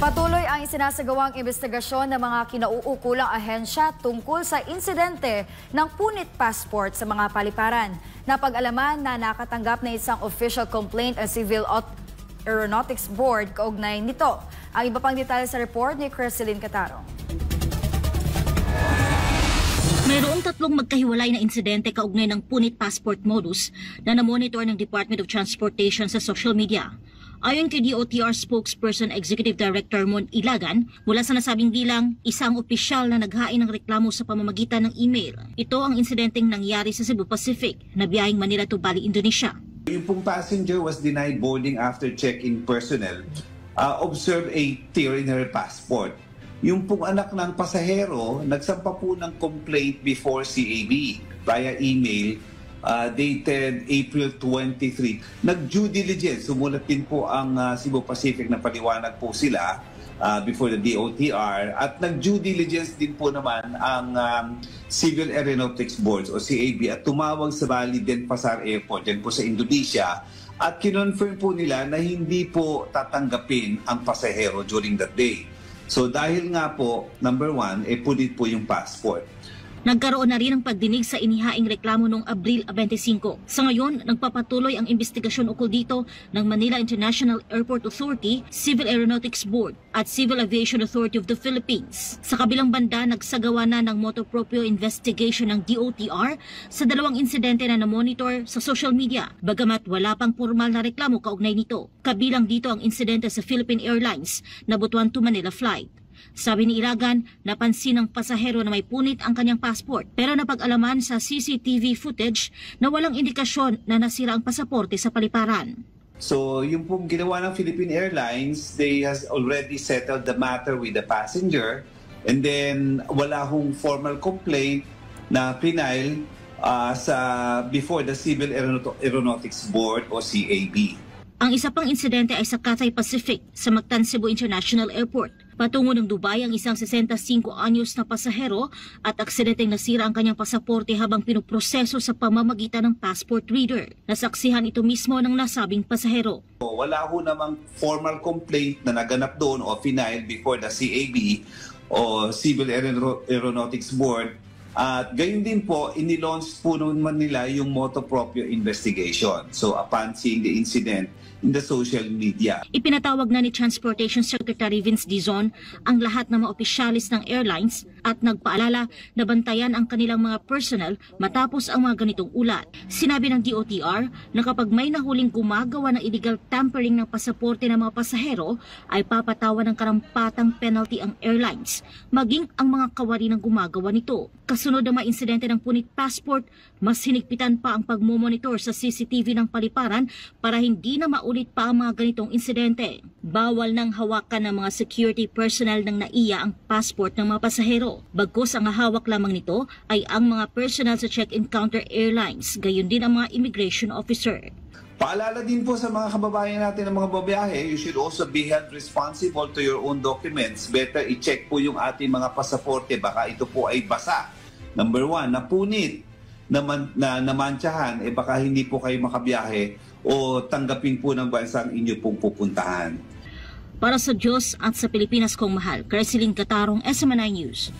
Patuloy ang isinasagawang investigasyon ng mga kinauukulang ahensya tungkol sa insidente ng punit passport sa mga paliparan. Napag-alaman na nakatanggap na isang official complaint ang Civil Aeronautics Board kaugnay nito. Ang iba pang detalye sa report ni Creseline Catarong. Mayroong tatlong magkahiwalay na insidente kaugnay ng punit passport modus na namonitor ng Department of Transportation sa social media. Ayon kay DOTR spokesperson Executive Director Mon Ilagan, mula sa nasabing bilang, isang opisyal na naghain ng reklamo sa pamamagitan ng email. Ito ang insidenteng nangyari sa Cebu Pacific na biyaheng Manila to Bali, Indonesia. Yung pong passenger was denied boarding after check-in personnel observed a tear in her passport. Yung pong anak ng pasahero, nagsampa po ng complaint before CAB via email dated April 23. Nag-due diligence, sumulat din po ang Cebu Pacific na paliwanag po sila before the DOTR at nag-due diligence din po naman ang Civil Aeronautics Board o CAB at tumawag sa Bali Denpasar Airport din po sa Indonesia at kinonfirm po nila na hindi po tatanggapin ang pasahero during that day. So dahil nga po, number one, punit po yung passport. Nagkaroon na rin ng pagdinig sa inihaing reklamo noong Abril 25. Sa ngayon, nagpapatuloy ang investigasyon ukol dito ng Manila International Airport Authority, Civil Aeronautics Board at Civil Aviation Authority of the Philippines. Sa kabilang banda, nagsagawa na ng motu proprio investigation ng DOTR sa dalawang insidente na namonitor sa social media, bagamat wala pang formal na reklamo kaugnay nito. Kabilang dito ang insidente sa Philippine Airlines na Butuan to Manila flight. Sabi ni Ilagan, napansin ng pasahero na may punit ang kanyang passport pero napag-alaman sa CCTV footage na walang indikasyon na nasira ang pasaporte sa paliparan. So yung pong ginawa ng Philippine Airlines, they has already settled the matter with the passenger and then wala hong formal complaint na pinail before the Civil Aeronautics Board o CAB. Ang isa pang insidente ay sa Cathay Pacific sa Mactan Cebu International Airport. Patungo ng Dubai ang isang 65 anyos na pasahero at aksidenteng nasira ang kanyang pasaporte habang pinuproseso sa pamamagitan ng passport reader. Nasaksihan ito mismo ng nasabing pasahero. Wala ho namang formal complaint na naganap doon o final before the CAB o Civil Aeronautics Board. At gayon din po, inilaunch po naman nila yung motu proprio investigation. So upon seeing the incident in the social media. Ipinatawag na ni Transportation Secretary Vince Dizon ang lahat ng mga opisyalis ng airlines at nagpaalala na bantayan ang kanilang mga personnel matapos ang mga ganitong ulat. Sinabi ng DOTR na kapag may nahuling gumagawa ng illegal tampering ng pasaporte ng mga pasahero ay papatawan ng karampatang penalty ang airlines, maging ang mga kawari ng gumagawa nito. Kasunod ng mga insidente ng punit passport, mas hinigpitan pa ang pagmomonitor sa CCTV ng paliparan para hindi na maulit pa ang mga ganitong insidente. Bawal nang hawakan ng mga security personnel ng NAIA ang passport ng mga pasahero. Bagkus ang hawak lamang nito ay ang mga personnel sa check-in counter airlines, gayon din ang mga immigration officer. Paalala din po sa mga kababayan natin ng mga babiyahe, you should also be held responsible to your own documents. Better i-check po yung ating mga pasaporte, baka ito po ay basa. Number one, napunit, namantsahan, baka hindi po kayo makabiyahe o tanggapin po ng bansa ang inyo pong pupuntahan. Para sa Diyos at sa Pilipinas kong mahal, Creseline Catarong, SMNI News.